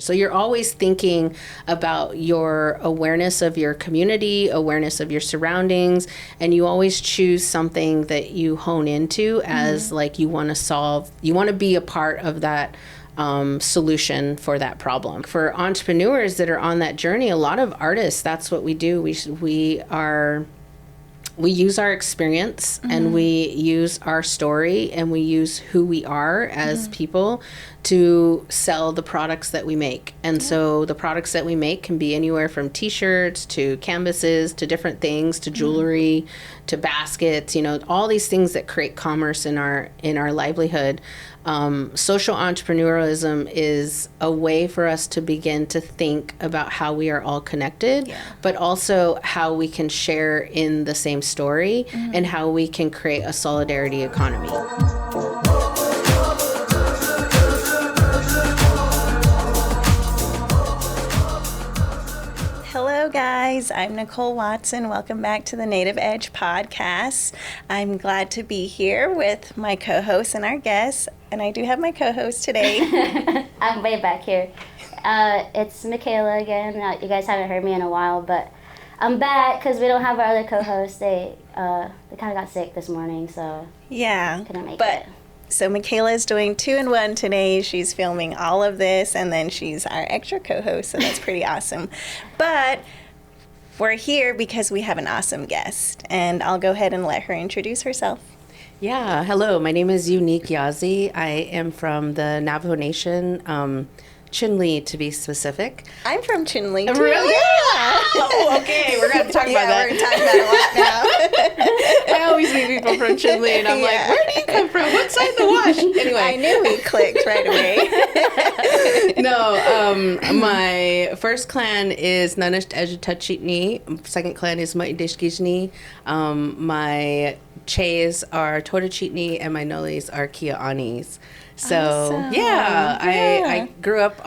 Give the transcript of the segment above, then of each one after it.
So you're always thinking about your awareness of your community, awareness of your surroundings, and you always choose something that you hone into as like you want to solve, you want to be a part of that solution for that problem. For entrepreneurs that are on that journey, a lot of artists, that's what we do. We use our experience and we use our story and we use who we are as people to sell the products that we make. And so the products that we make can be anywhere from t-shirts to canvases to different things to jewelry to baskets, all these things that create commerce in our livelihood. Social entrepreneurialism is a way for us to begin to think about how we are all connected, but also how we can share in the same story and how we can create a solidarity economy. Hello guys, I'm Nicole Watson. Welcome back to the Native Edge podcast. I'm glad to be here with my co-host and our guests, and I do have my co-host today. I'm way back here. It's Mikaela again. You guys haven't heard me in a while, but I'm back because we don't have our other co-hosts. They kind of got sick this morning, so couldn't make it. So Mikaela is doing 2-in-1 today. She's filming all of this, and then she's our extra co-host, so that's pretty awesome. But we're here because we have an awesome guest, and I'll go ahead and let her introduce herself. Yeah, hello. My name is Eunique Yazzie. I am from the Navajo Nation, Chinle to be specific. I'm from Chinle too. Really? Yeah. Oh, okay. We're going to talk about that. We're going to talk about it a lot now. I always meet people from Chinle, and I'm like, where do you come from? What side of the wash? Anyway. I knew we clicked right away. No, my first clan is Nanisht Ejutachitni. Second clan is Maidishkijni. My Chays are Totachitni, and my Nolis are Kia'anis. So, awesome. I grew up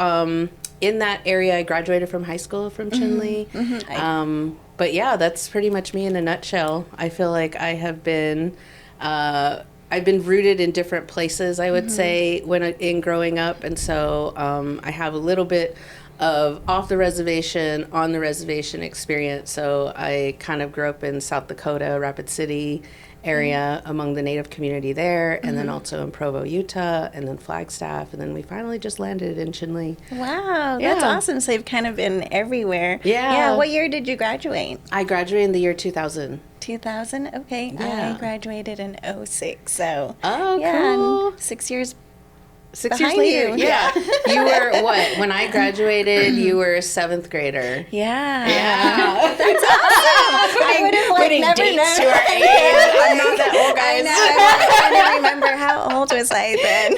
in that area. I graduated from high school from Chinle. But yeah, that's pretty much me in a nutshell. I feel like I have been, I've been rooted in different places, I would say, in growing up. And so I have a little bit of off the reservation, on the reservation experience. So I kind of grew up in South Dakota, Rapid City area among the Native community there, and then also in Provo, Utah, and then Flagstaff, and then we finally just landed in Chinle. Wow, that's awesome. So you've kind of been everywhere. Yeah. What year did you graduate? I graduated in the year 2000. 2000? Okay. Yeah. I graduated in 06. So, cool. And 6 years 6 years behind later. you. Yeah. You were what? When I graduated, you were a 7th grader. Yeah. That's awesome. I would have never known. To our age. I'm not that old, guys. I don't remember how old was I then.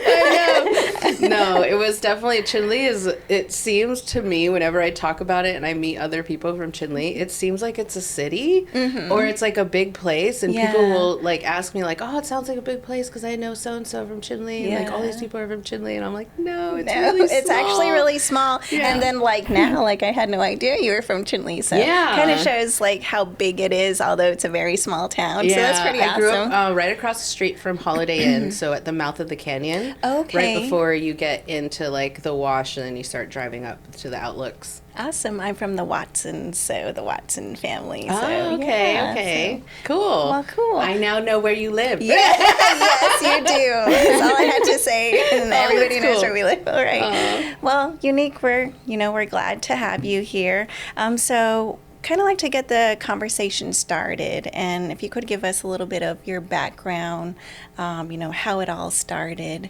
I know. No, it was definitely Chinle it seems to me whenever I talk about it and I meet other people from Chinle, it seems like it's a city or it's like a big place, and people will like ask me like, oh, it sounds like a big place because I know so-and-so from Chinle and like all these people are from Chinle, and I'm like, no, it's really small. It's actually really small. Yeah. And then like now, like I had no idea you were from Chinle, so kind of shows like how big it is, although it's a very small town. So that's pretty awesome. I grew up right across the street from Holiday Inn, so at the mouth of the canyon. Okay. Right before you get into like the wash, and then you start driving up to the outlooks. Awesome. I'm from the Watsons, so the Watson family. So, okay. Cool. Well, cool. I now know where you live. Yes, you do. That's all I had to say, and everybody knows where we live. All right. Well, Eunique, we're glad to have you here. So kind of like to get the conversation started, and if you could give us a little bit of your background, how it all started.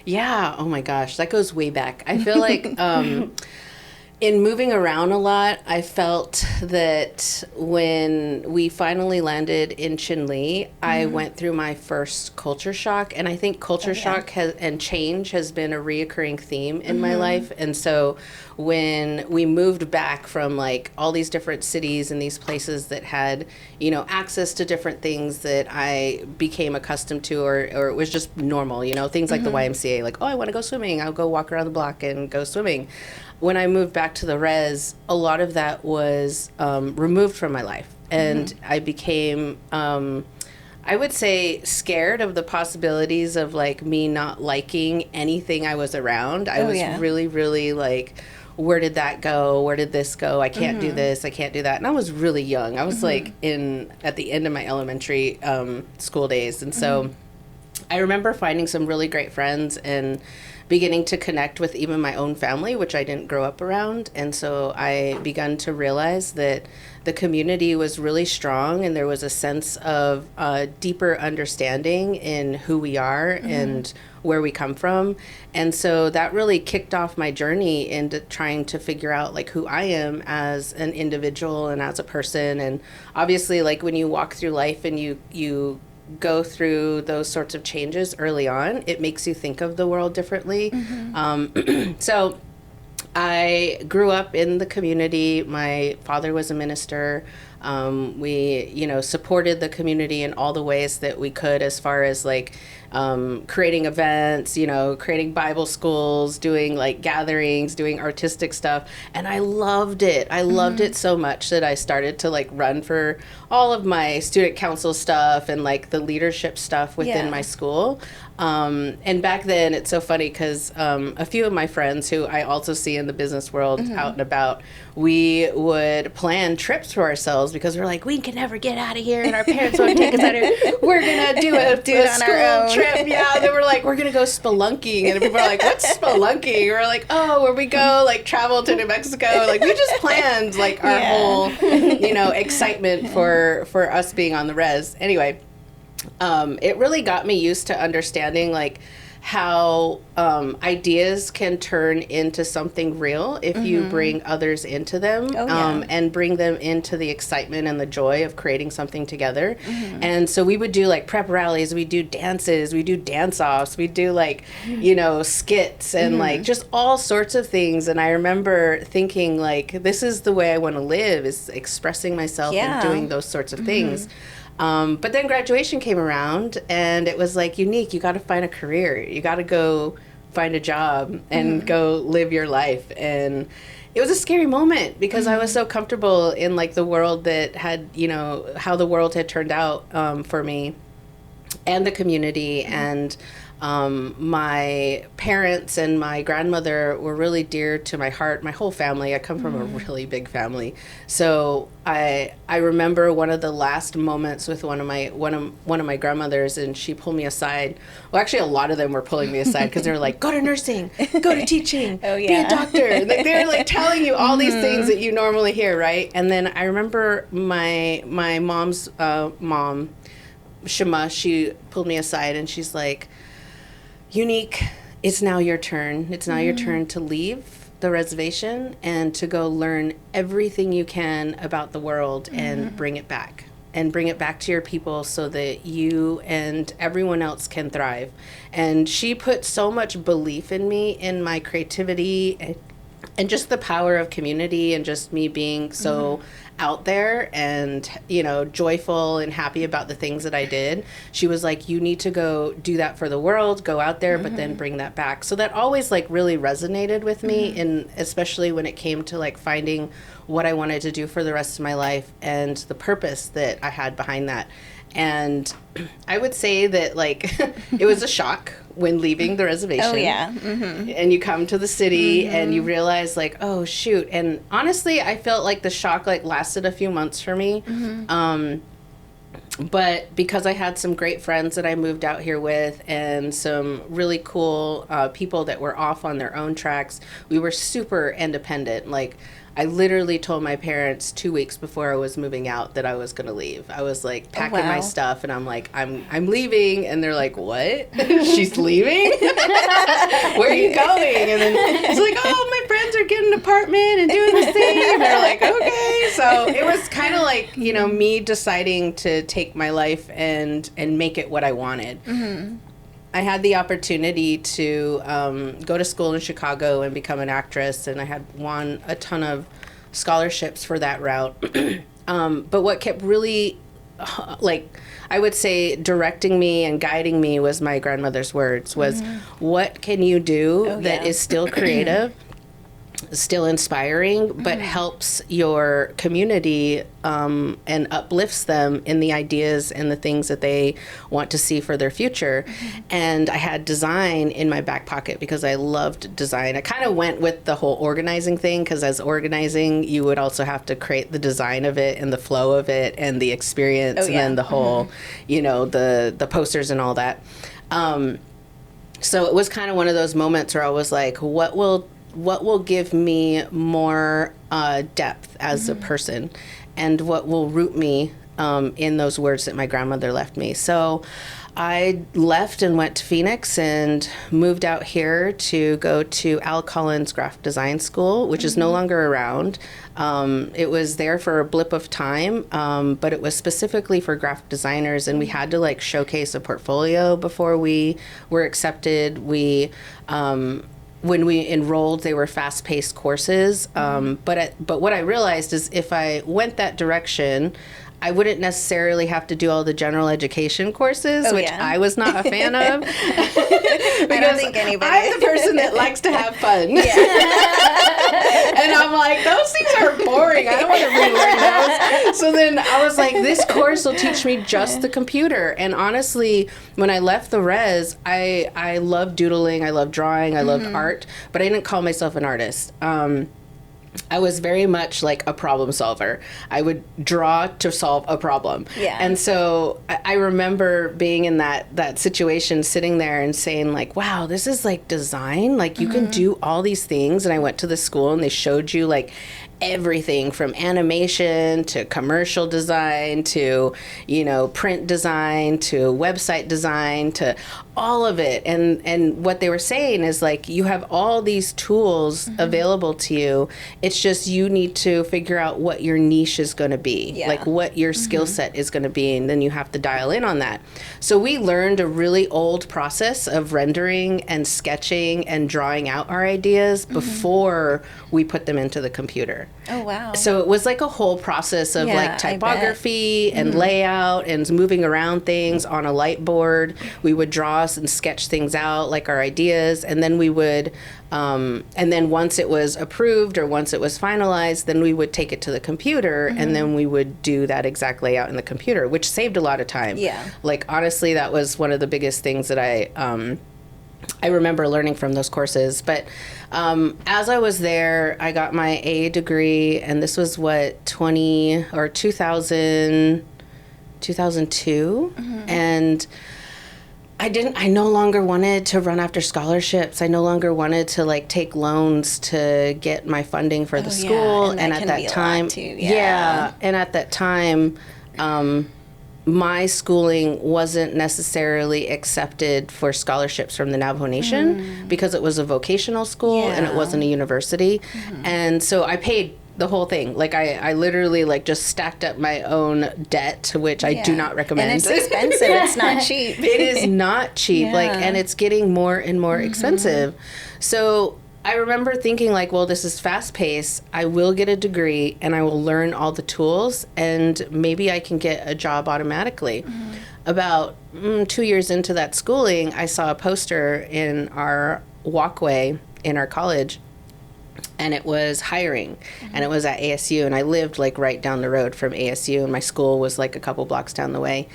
Yeah. Oh my gosh, that goes way back. I feel like in moving around a lot, I felt that when we finally landed in Chinle, I went through my first culture shock. And I think culture shock and change has been a reoccurring theme in my life. And so when we moved back from like all these different cities and these places that had, access to different things that I became accustomed to, or it was just normal, things like the YMCA, like, oh, I want to go swimming. I'll go walk around the block and go swimming. When I moved back to the res, a lot of that was removed from my life. And I became I would say scared of the possibilities of like me not liking anything I was around. I was really, really like, where did that go? Where did this go? I can't do this. I can't do that. And I was really young. I was like at the end of my elementary school days. And so I remember finding some really great friends and beginning to connect with even my own family, which I didn't grow up around. And so I began to realize that the community was really strong and there was a sense of deeper understanding in who we are and where we come from. And so that really kicked off my journey into trying to figure out like who I am as an individual and as a person. And obviously, like when you walk through life and you go through those sorts of changes early on, it makes you think of the world differently. So I grew up in the community. My father was a minister. We, supported the community in all the ways that we could, as far as like creating events, creating Bible schools, doing like gatherings, doing artistic stuff. And I loved it. I loved it so much that I started to like run for all of my student council stuff and like the leadership stuff within my school. And back then, it's so funny because a few of my friends who I also see in the business world out and about, we would plan trips for ourselves because we're like, we can never get out of here and our parents won't take us out of here. We're going to do a school trip. Yeah, they were like, we're going to go spelunking. And people are like, what's spelunking? We're like, oh, where we go, like travel to New Mexico. Like we just planned like our whole, excitement for us being on the res. Anyway. It really got me used to understanding like how ideas can turn into something real if you bring others into them and bring them into the excitement and the joy of creating something together. And so we would do like prep rallies, we do dances, we do dance-offs, we do like, skits and like just all sorts of things. And I remember thinking like, this is the way I want to live, is expressing myself and doing those sorts of things. But then graduation came around and it was like, Eunique, you got to find a career. You got to go find a job and go live your life. And it was a scary moment because I was so comfortable in like the world that had, how the world had turned out for me and the community. And my parents and my grandmother were really dear to my heart. My whole family. I come from a really big family, so I remember one of the last moments with one of my grandmothers, and she pulled me aside. Well, actually, a lot of them were pulling me aside because they were like, "Go to nursing, go to teaching, be a doctor." Like, they're like telling you all these things that you normally hear, right? And then I remember my mom's mom, Shema. She pulled me aside and she's like, Eunique, it's now your turn. It's now your turn to leave the reservation and to go learn everything you can about the world and bring it back. And bring it back to your people so that you and everyone else can thrive. And she put so much belief in me, in my creativity, and just the power of community and just me being so out there and, joyful and happy about the things that I did. She was like, you need to go do that for the world, go out there, but then bring that back. So that always like really resonated with me, and especially when it came to like finding what I wanted to do for the rest of my life and the purpose that I had behind that. And I would say that like it was a shock when leaving the reservation. Oh yeah. And you come to the city and you realize like, oh shoot. And honestly, I felt like the shock like lasted a few months for me. But because I had some great friends that I moved out here with and some really cool people that were off on their own tracks, we were super independent. Like I literally told my parents 2 weeks before I was moving out that I was going to leave. I was like packing my stuff and I'm like, I'm leaving. And they're like, what? She's leaving? Where are you going? And then it's like, oh, my friends are getting an apartment and doing this thing. And they're like, okay. So it was kind of like, me deciding to take my life and make it what I wanted. I had the opportunity to go to school in Chicago and become an actress, and I had won a ton of scholarships for that route. But what kept really, I would say, directing me and guiding me was my grandmother's words, was what can you do that is still creative still inspiring, but helps your community and uplifts them in the ideas and the things that they want to see for their future. And I had design in my back pocket because I loved design. I kind of went with the whole organizing thing, because as organizing, you would also have to create the design of it and the flow of it and the experience and then the whole, you know, the posters and all that. So it was kind of one of those moments where I was like, what will give me more depth as a person, and what will root me in those words that my grandmother left me. So I left and went to Phoenix and moved out here to go to Al Collins Graphic Design School, which is no longer around. It was there for a blip of time, but it was specifically for graphic designers, and we had to like showcase a portfolio before we were accepted. When we enrolled, they were fast-paced courses, but what I realized is if I went that direction, I wouldn't necessarily have to do all the general education courses, which I was not a fan of. I don't think anybody. I'm the person that likes to have fun. And I'm like, those things are boring. I don't want to relearn those. So then I was like, this course will teach me just the computer. And honestly, when I left the res, I loved doodling, I loved drawing, I loved art, but I didn't call myself an artist. I was very much like a problem solver. I would draw to solve a problem. Yeah. And so I remember being in that situation, sitting there and saying like, wow, this is like design. Like you can do all these things. And I went to the school and they showed you like everything from animation to commercial design to, you know, print design to website design to all of it. And what they were saying is like, you have all these tools available to you. It's just you need to figure out what your niche is going to be, like what your skill set is going to be, and then you have to dial in on that. So we learned a really old process of rendering and sketching and drawing out our ideas before we put them into the computer. Oh, wow. So it was like a whole process of like typography and layout and moving around things on a light board. We would draw and sketch things out, like our ideas, and then we would, and then once it was approved or once it was finalized, then we would take it to the computer and then we would do that exact layout in the computer, which saved a lot of time. Yeah. Like honestly, that was one of the biggest things that I remember learning from those courses. But as I was there, I got my AA degree, and this was what, 2002, and I no longer wanted to run after scholarships. I no longer wanted to like take loans to get my funding for the school. And at that time, and at that time, my schooling wasn't necessarily accepted for scholarships from the Navajo Nation because it was a vocational school and it wasn't a university. And so I paid the whole thing. Like I literally like just stacked up my own debt, which I do not recommend. And it's expensive. It's not cheap. It is not cheap. Like, and it's getting more and more expensive. So I remember thinking like, well, this is fast paced. I will get a degree and I will learn all the tools and maybe I can get a job automatically. About 2 years into that schooling, I saw a poster in our walkway in our college, and it was hiring, and it was at ASU, and I lived like right down the road from ASU, and my school was like a couple blocks down the way.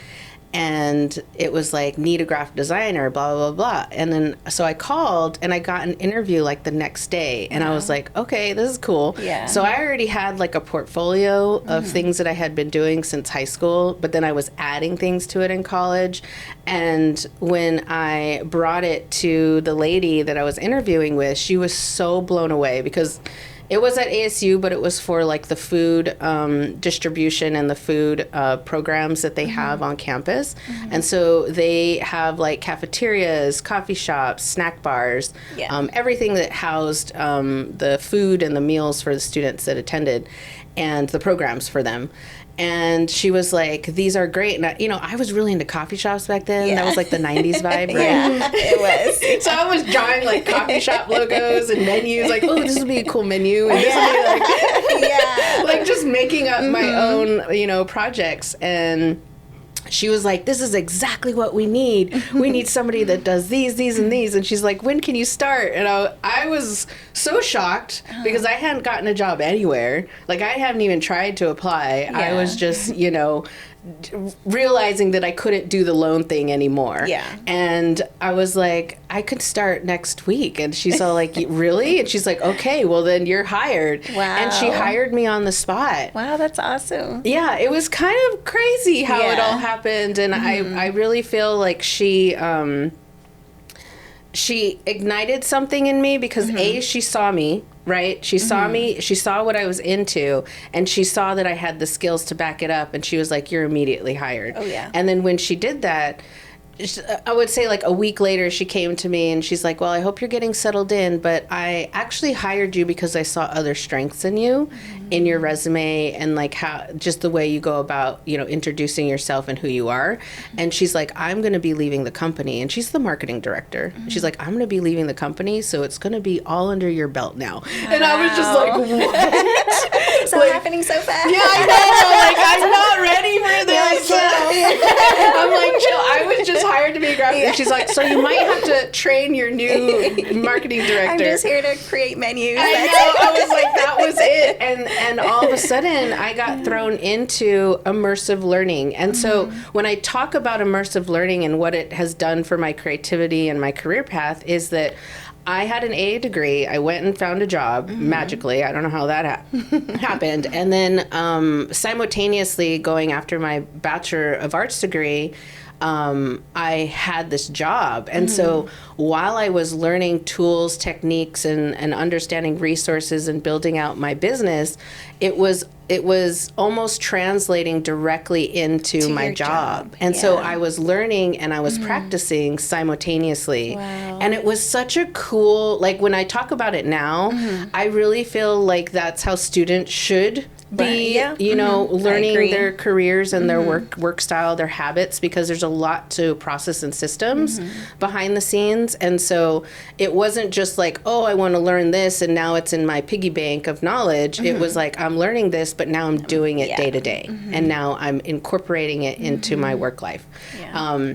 And it was like, need a graphic designer, blah, blah, blah. And then, so I called and I got an interview like the next day. And I was like, okay, this is cool. Yeah. So I already had like a portfolio of things that I had been doing since high school, but then I was adding things to it in college. And when I brought it to the lady that I was interviewing with, she was so blown away because it was at ASU, but it was for like the food distribution and the food programs that they have on campus. And so they have like cafeterias, coffee shops, snack bars, everything that housed the food and the meals for the students that attended and the programs for them. And she was like, these are great. And I was really into coffee shops back then. That was like the 90s vibe, right? Yeah, it was. So I was drawing like coffee shop logos and menus, like, oh, this would be a cool menu. And this would be like, like just making up my own, projects. And she was like, this is exactly what we need. We need somebody that does these, and these. And she's like, when can you start? And I was so shocked because I hadn't gotten a job anywhere. Like, I hadn't even tried to apply. I was just, realizing that I couldn't do the loan thing anymore. Yeah. And I was like, I could start next week. And she's all like, really? And she's like, okay, well then you're hired. Wow. And she hired me on the spot. Wow, that's awesome. Yeah, it was kind of crazy how it all happened. And I really feel like she ignited something in me because she saw me. Right? She saw me, she saw what I was into, and she saw that I had the skills to back it up, and she was like, you're immediately hired. Oh, yeah. And then when she did that, I would say like a week later, she came to me and she's like, well, I hope you're getting settled in, but I actually hired you because I saw other strengths in you, in your resume, and like how, just the way you go about, introducing yourself and who you are. And she's like, I'm going to be leaving the company. And she's the marketing director. She's like, I'm going to be leaving the company, so it's going to be all under your belt now. Wow. And I was just like, what? It's all happening so fast. Yeah, I know. Like, I'm not ready for this. I'm like, chill. I was just hired to be a graphic. She's like, so you might have to train your new marketing director. I'm just here to create menus. I know. I was like, that was it. And all of a sudden, I got thrown into immersive learning. And so when I talk about immersive learning and what it has done for my creativity and my career path is that I had an AA degree. I went and found a job magically. I don't know how that happened. And then simultaneously going after my Bachelor of Arts degree, I had this job. And so while I was learning tools, techniques, and understanding resources and building out my business, it was almost translating directly into my job. And so I was learning and I was practicing simultaneously. Wow. And it was such a cool, like when I talk about it now, I really feel like that's how students should be, learning their careers and their work style, their habits, because there's a lot to process and systems behind the scenes. And so it wasn't just like, oh, I want to learn this and now it's in my piggy bank of knowledge. It was like, I'm learning this, but now I'm doing it day to day. And now I'm incorporating it into my work life. Yeah.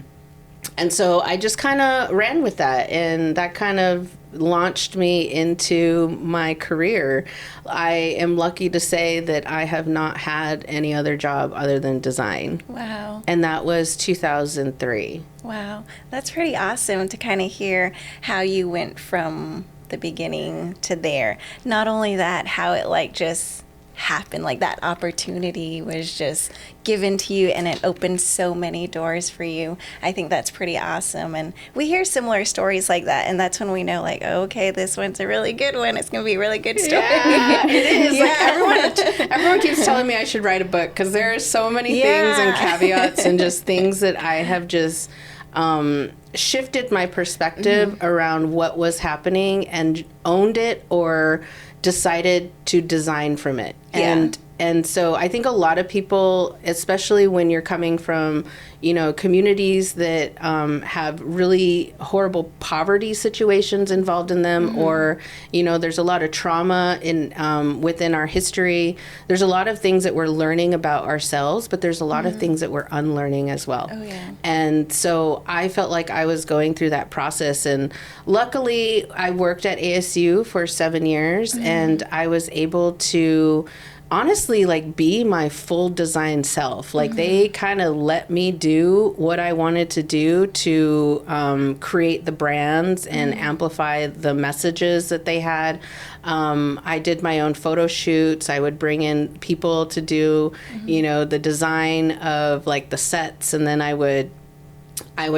And so I just kind of ran with that, and that kind of launched me into my career. I am lucky to say that I have not had any other job other than design. Wow. And that was 2003. Wow. That's pretty awesome to kind of hear how you went from the beginning to there. Not only that, how it like just happened, like that opportunity was just given to you and it opened so many doors for you. I think that's pretty awesome. And we hear similar stories like that, and that's when we know, like, oh, okay, this one's a really good one. It's going to be a really good story. Yeah, it is. Like everyone keeps telling me I should write a book because there are so many things and caveats and just things that I have just shifted my perspective around what was happening and owned it or decided to design from it. And so I think a lot of people, especially when you're coming from, communities that have really horrible poverty situations involved in them, or, there's a lot of trauma within our history. There's a lot of things that we're learning about ourselves, but there's a lot of things that we're unlearning as well. Oh, yeah. And so I felt like I was going through that process. And luckily, I worked at ASU for 7 years, and I was able to honestly like be my full design self. Like they kind of let me do what I wanted to do to create the brands and amplify the messages that they had. I did my own photo shoots. I would bring in people to do, the design of like the sets, and then I would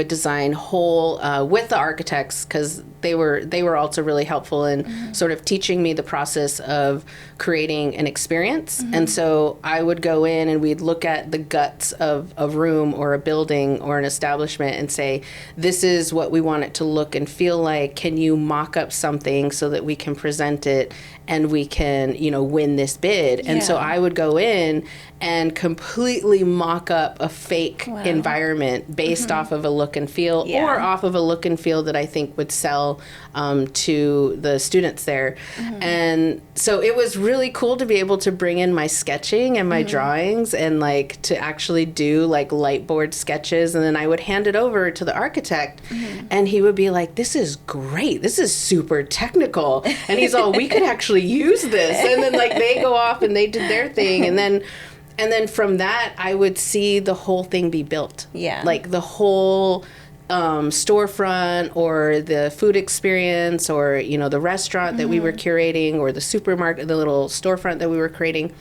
design whole with the architects, because they were also really helpful in sort of teaching me the process of creating an experience. And so I would go in and we'd look at the guts of a room or a building or an establishment and say, this is what we want it to look and feel like. Can you mock up something so that we can present it and we can, win this bid? And so I would go in and completely mock up a fake environment based off of of a look and feel, or off of a look and feel that I think would sell to the students there. And so it was really cool to be able to bring in my sketching and my drawings and like to actually do like light board sketches. And then I would hand it over to the architect and he would be like, this is great. This is super technical. And he's all, we could actually use this. And then like they go off and they did their thing. And then from that, I would see the whole thing be built. Yeah. Like the whole storefront or the food experience or, you know, the restaurant that we were curating or the supermarket, the little storefront that we were creating.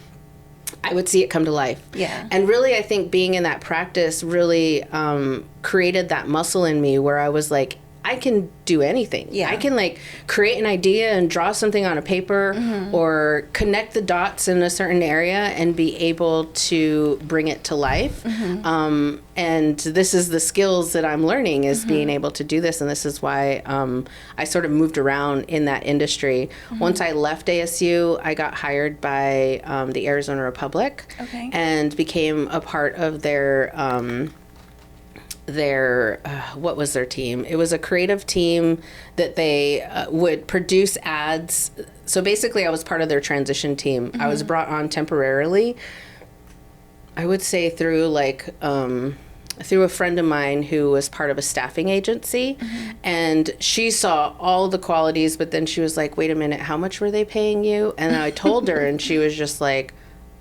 I would see it come to life. Yeah. And really, I think being in that practice really created that muscle in me where I was like, I can do anything. Yeah. I can like create an idea and draw something on a paper or connect the dots in a certain area and be able to bring it to life. And this is the skills that I'm learning is being able to do this. And this is why I sort of moved around in that industry. Once I left ASU, I got hired by the Arizona Republic and became a part of their what was their team? It was a creative team that they would produce ads. So basically I was part of their transition team. I was brought on temporarily, I would say through like through a friend of mine who was part of a staffing agency, and she saw all the qualities, but then she was like, wait a minute, how much were they paying you? And I told her and she was just like,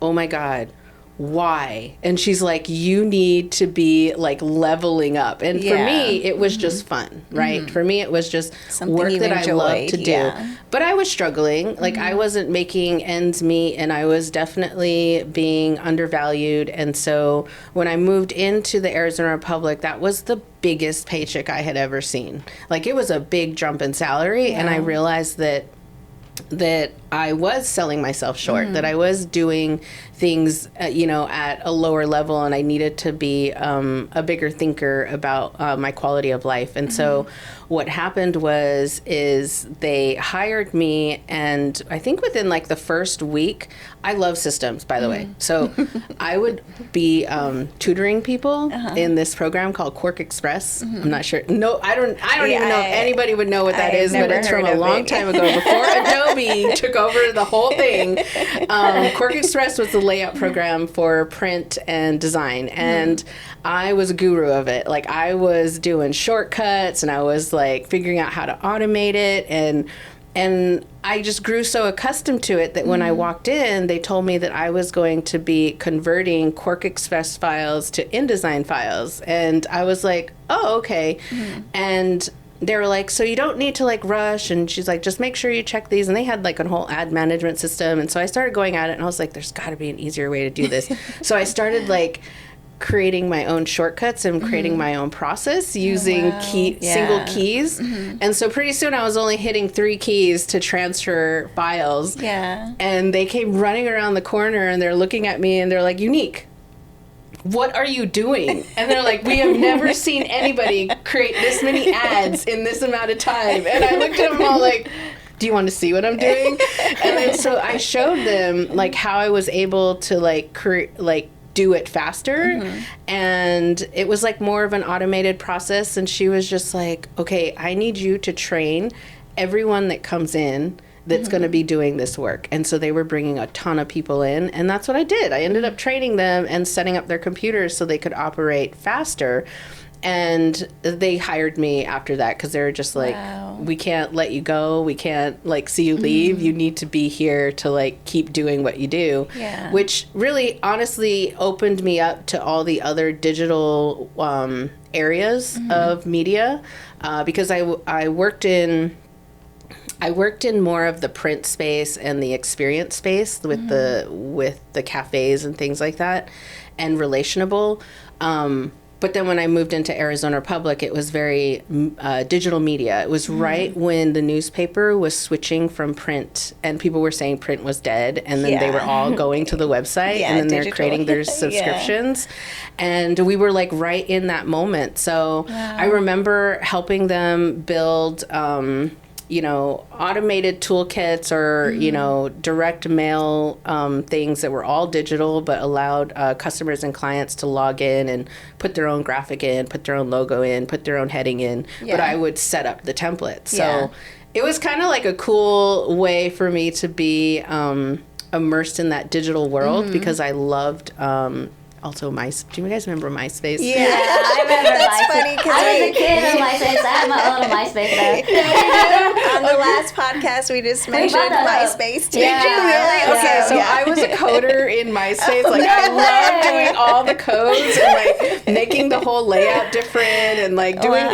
oh my God, why? And she's like, you need to be like leveling up. And for me, it was just fun, right? For me, it was just something work that I loved to do. But I was struggling. Like I wasn't making ends meet and I was definitely being undervalued. And so when I moved into the Arizona Republic, that was the biggest paycheck I had ever seen. Like it was a big jump in salary. And I realized that I was selling myself short, that I was doing things, you know, at a lower level, and I needed to be a bigger thinker about my quality of life. And so what happened is they hired me, and I think within like the first week, I love systems, by the way. So I would be tutoring people in this program called Quark Express. I'm not sure. No, I don't even know if anybody would know what that is, but it's from a long time ago before Adobe took over the whole thing. Quark Express was the layout program for print and design, and I was a guru of it. Like I was doing shortcuts and I was like figuring out how to automate it, and I just grew so accustomed to it that when I walked in, they told me that I was going to be converting Quark Express files to InDesign files. And I was like, oh, okay. And they were like, so you don't need to like rush. And she's like, just make sure you check these. And they had like a whole ad management system. And so I started going at it and I was like, there's got to be an easier way to do this. So I started like creating my own shortcuts and creating my own process using single keys. And so pretty soon I was only hitting 3 keys to transfer files. And they came running around the corner and they're looking at me and they're like, Eunique, what are you doing? And they're like, we have never seen anybody create this many ads in this amount of time. And I looked at them all like, do you want to see what I'm doing? And then so I showed them like how I was able to like do it faster. And it was like more of an automated process. And she was just like, okay, I need you to train everyone that comes in that's going to be doing this work. And so they were bringing a ton of people in, and that's what I did. I ended up training them and setting up their computers so they could operate faster. And they hired me after that because they were just like, we can't let you go. We can't like see you leave. You need to be here to like keep doing what you do. Which really honestly opened me up to all the other digital areas of media because I worked in more of the print space and the experience space with the cafes and things like that, and relationable. But then when I moved into Arizona Republic, it was very digital media. It was right when the newspaper was switching from print, and people were saying print was dead, and then they were all going to the website, and then they're creating their subscriptions. And we were like right in that moment. So I remember helping them build automated toolkits or, direct mail things that were all digital, but allowed customers and clients to log in and put their own graphic in, put their own logo in, put their own heading in. Yeah. But I would set up the template. So it was kind of like a cool way for me to be immersed in that digital world because I loved also do you guys remember MySpace? Yeah, I remember That's MySpace. funny because I was a kid on MySpace. I had my own MySpace though. on the last podcast we just mentioned MySpace. Did Yeah. you really? Okay, so I was a coder in MySpace. Like, I loved doing all the codes and like making the whole layout different and like doing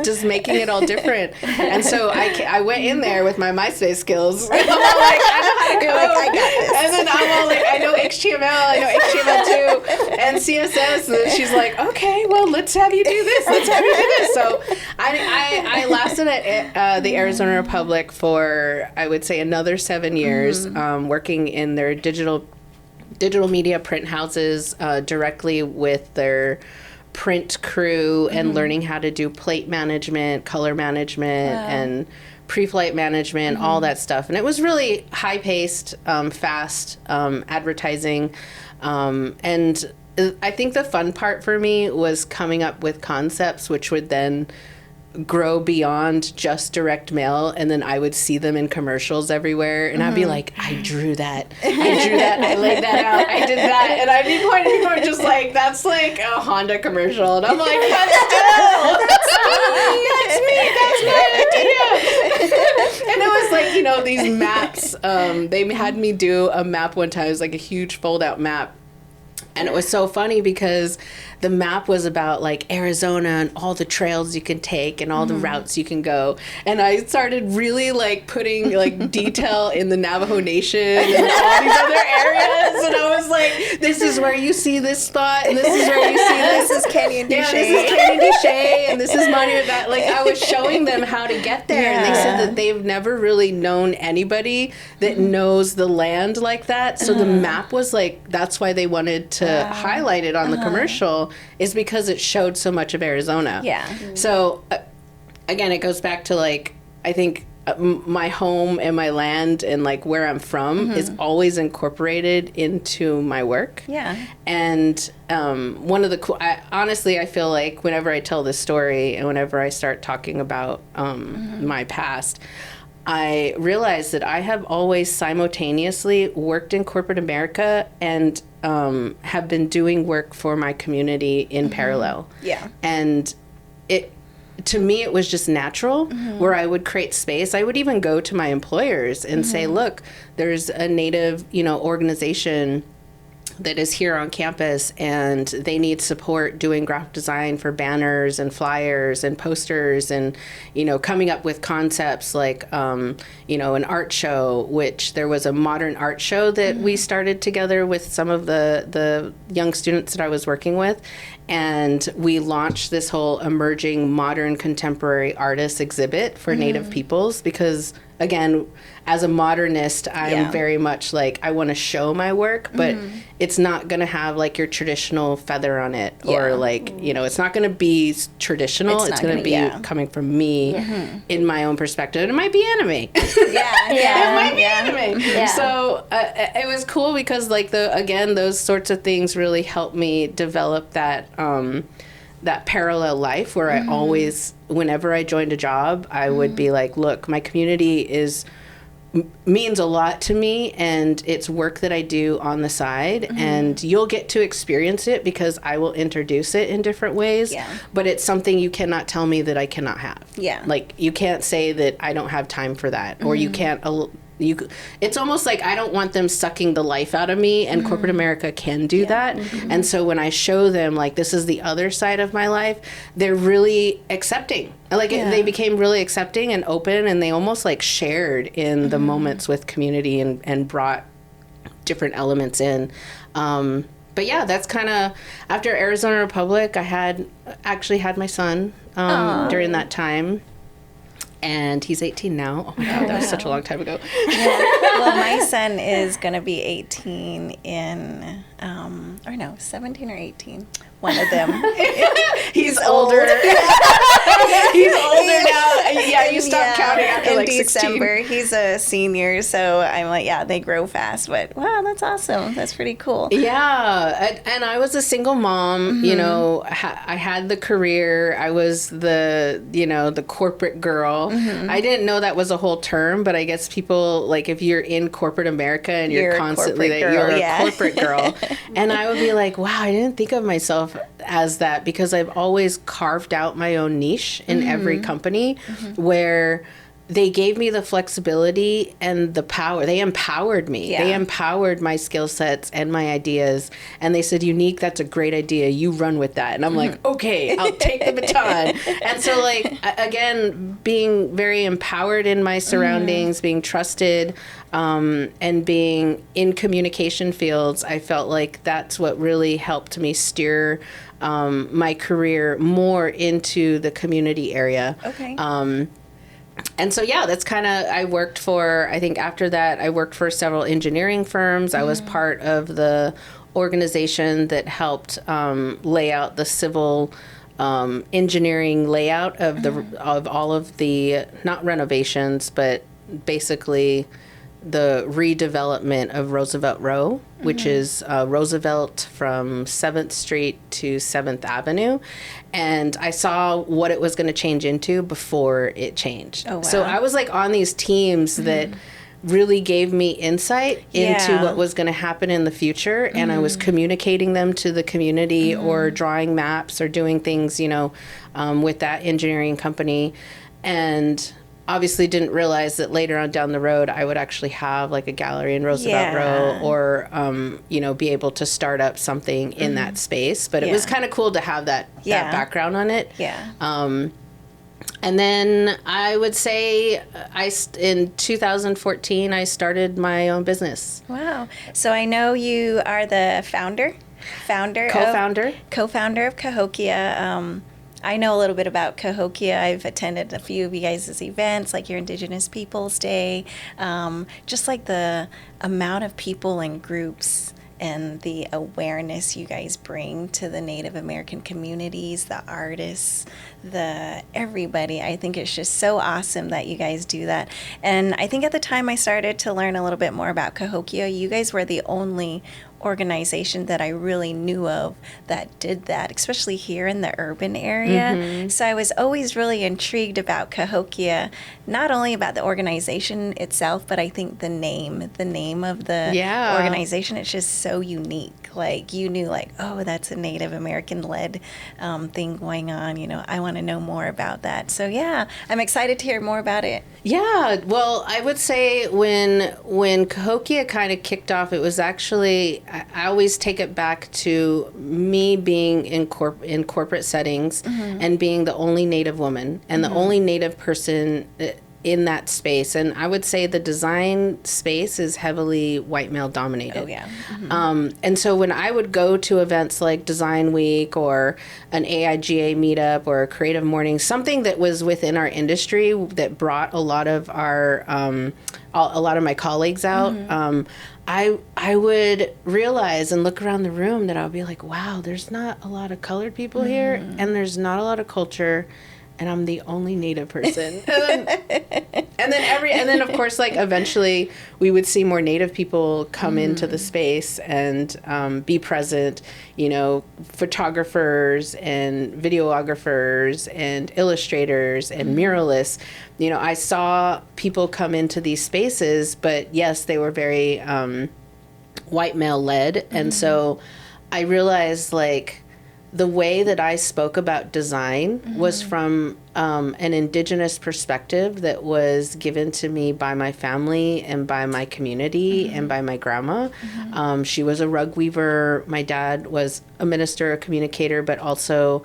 just making it all different. And so I went in there with my MySpace skills. I'm all like, I know how to code. I got this. And then I'm all like, I know HTML, I know HTML2 and CSS. And then she's like, okay, well, let's have you do this. Let's have you do this. So I lasted at the Arizona Republic for, I would say, another 7 years, working in their digital media print houses directly with their print crew and learning how to do plate management, color management, and pre-flight management, all that stuff. And it was really high-paced, fast advertising. And I think the fun part for me was coming up with concepts which would then grow beyond just direct mail, and then I would see them in commercials everywhere, and I'd be like, I drew that, I laid that out, I did that, and I'd be pointing to people just like, that's like a Honda commercial, and I'm like, that's me, that's my idea. And it was like, these maps, they had me do a map one time. It was like a huge fold out map. And it was so funny because the map was about like Arizona and all the trails you can take and all the routes you can go. And I started really like putting like detail in the Navajo Nation and all these other areas. And I was like, this is where you see this spot, and this is where you see this. This is Canyon Duché. Yeah, this is Canyon Duché, and this is Monument Valley. Like, I was showing them how to get there, and they said that they've never really known anybody that knows the land like that. So the map was like, that's why they wanted to highlight it on the commercial, is because it showed so much of Arizona. Yeah. So again, it goes back to like, I think my home and my land and like where I'm from is always incorporated into my work. Yeah. And one of the cool, honestly, I feel like whenever I tell this story and whenever I start talking about my past, I realize that I have always simultaneously worked in corporate America and have been doing work for my community in parallel. Yeah. And to me, it was just natural where I would create space. I would even go to my employers and say, look, there's a Native, organization that is here on campus, and they need support doing graphic design for banners and flyers and posters, and coming up with concepts like an art show, which there was a modern art show that we started together with some of the young students that I was working with, and we launched this whole emerging modern contemporary artists exhibit for Native peoples, because again, as a modernist, I'm very much like, I want to show my work, but it's not going to have like your traditional feather on it, or like, it's not going to be traditional. It's going to be coming from me in my own perspective. And it might be anime. It might be anime. Yeah. So it was cool because like those sorts of things really helped me develop that parallel life where I always, whenever I joined a job, I would be like, look, my community means a lot to me, and it's work that I do on the side, and you'll get to experience it because I will introduce it in different ways, but it's something you cannot tell me that I cannot have. Like, you can't say that I don't have time for that, or you can't, it's almost like I don't want them sucking the life out of me, and corporate America can do that. And so when I show them like, this is the other side of my life, they're really accepting. Like they became really accepting and open, and they almost like shared in the moments with community and brought different elements in. But yeah, that's kind of, after Arizona Republic, I actually had my son during that time. And he's 18 now. Oh my God, that was such a long time ago. Well, my son is going to be 18 in or no, 17 or 18. One of them. He's older. He's older now. Yeah, you stop counting after like 16. December. He's a senior, so I'm like, yeah, they grow fast. But wow, that's awesome. That's pretty cool. Yeah, and I was a single mom. You know, I had the career. I was the corporate girl. I didn't know that was a whole term, but I guess people, like, if you're in corporate America and you're constantly that you're a corporate girl, and I would be like, wow, I didn't think of myself as that, because I've always carved out my own niche in every company where they gave me the flexibility and the power. They empowered me. They empowered my skill sets and my ideas. And they said, Eunique, that's a great idea. You run with that. And I'm like, okay, I'll take the baton. And so, like, again, being very empowered in my surroundings, being trusted, and being in communication fields, I felt like that's what really helped me steer my career more into the community area. Okay. And so, yeah, that's kind of, I think after that, I worked for several engineering firms. I was part of the organization that helped lay out the civil engineering layout of of all of the, not renovations, but basically the redevelopment of Roosevelt Row, which is Roosevelt from 7th Street to 7th Avenue. And I saw what it was going to change into before it changed. Oh, wow. So I was like on these teams that really gave me insight into what was going to happen in the future. And I was communicating them to the community or drawing maps or doing things, with that engineering company. And obviously didn't realize that later on down the road, I would actually have like a gallery in Roosevelt Row or, be able to start up something in that space. But it was kind of cool to have that background on it. Yeah. And then I would say in 2014, I started my own business. Wow. So I know you are the co-founder of Cahokia. I know a little bit about Cahokia. I've attended a few of you guys' events, like your Indigenous Peoples Day. Just like the amount of people and groups and the awareness you guys bring to the Native American communities, the artists, everybody. I think it's just so awesome that you guys do that. And I think at the time I started to learn a little bit more about Cahokia, you guys were the only organization that I really knew of that did that, especially here in the urban area. So I was always really intrigued about Cahokia, not only about the organization itself, but I think the name of the organization, it's just so unique. Like, you knew, like, oh, that's a Native American led thing going on. I want to know more about that. So yeah, I'm excited to hear more about it. Yeah, well, I would say when Cahokia kind of kicked off, it was actually, I always take it back to me being in corporate settings and being the only Native woman and the only Native person in that space. And I would say the design space is heavily white male dominated. Oh, yeah. And so when I would go to events like Design Week or an AIGA meetup or a creative morning, something that was within our industry that brought a lot of my colleagues out, I would realize and look around the room that I would be like, wow, there's not a lot of colored people here, and there's not a lot of culture, and I'm the only Native person. and then of course, like, eventually we would see more Native people come into the space and be present, photographers and videographers and illustrators and muralists. I saw people come into these spaces, but yes, they were very white male led. And so I realized, like, the way that I spoke about design was from an Indigenous perspective that was given to me by my family and by my community and by my grandma. She was a rug weaver. My dad was a minister, a communicator, but also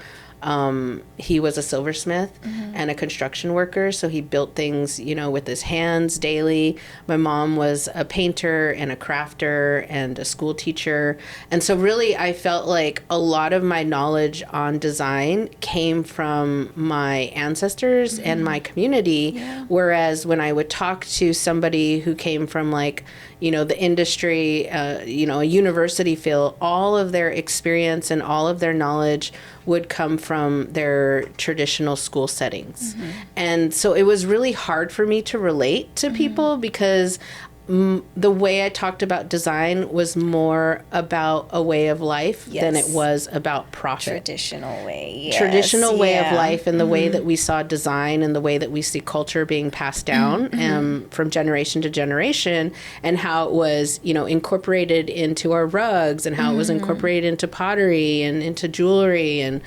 he was a silversmith and a construction worker, so he built things, with his hands daily. My mom was a painter and a crafter and a school teacher. And so really I felt like a lot of my knowledge on design came from my ancestors and my community, whereas when I would talk to somebody who came from, like, the industry, a university feel, all of their experience and all of their knowledge would come from their traditional school settings. And so it was really hard for me to relate to people because the way I talked about design was more about a way of life than it was about profit. Traditional way Of life, and the way that we saw design and the way that we see culture being passed down from generation to generation, and how it was, incorporated into our rugs, and how it was incorporated into pottery and into jewelry. And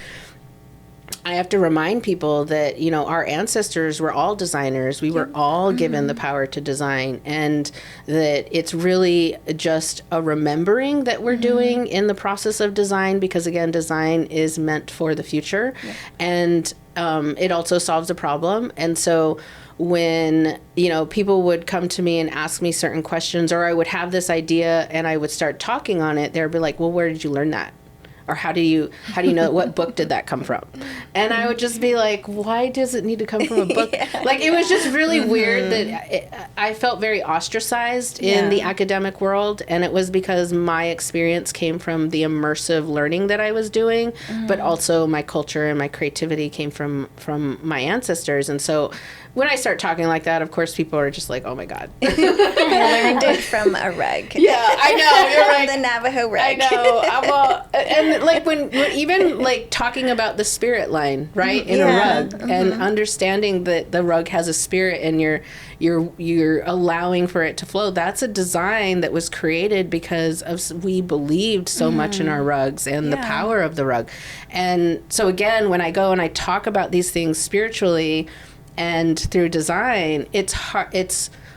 I have to remind people that, our ancestors were all designers. We were all given the power to design, and that it's really just a remembering that we're doing in the process of design, because again, design is meant for the future, and it also solves a problem. And so when, people would come to me and ask me certain questions, or I would have this idea and I would start talking on it, they'd be like, well, where did you learn that? Or how do you know, what book did that come from? And I would just be like, why does it need to come from a book? Like, it was just really weird that I felt very ostracized in the academic world. And it was because my experience came from the immersive learning that I was doing, but also my culture and my creativity came from my ancestors. And so when I start talking like that, of course, people are just like, oh my God. I learned it from a rug. Yeah, I know. You're like, the Navajo rug. I know. Well, and like when even like talking about the spirit line, right, in a rug, and understanding that the rug has a spirit, and you're allowing for it to flow. That's a design that was created because we believed so much in our rugs and the power of the rug. And so again, when I go and I talk about these things spiritually and through design, it's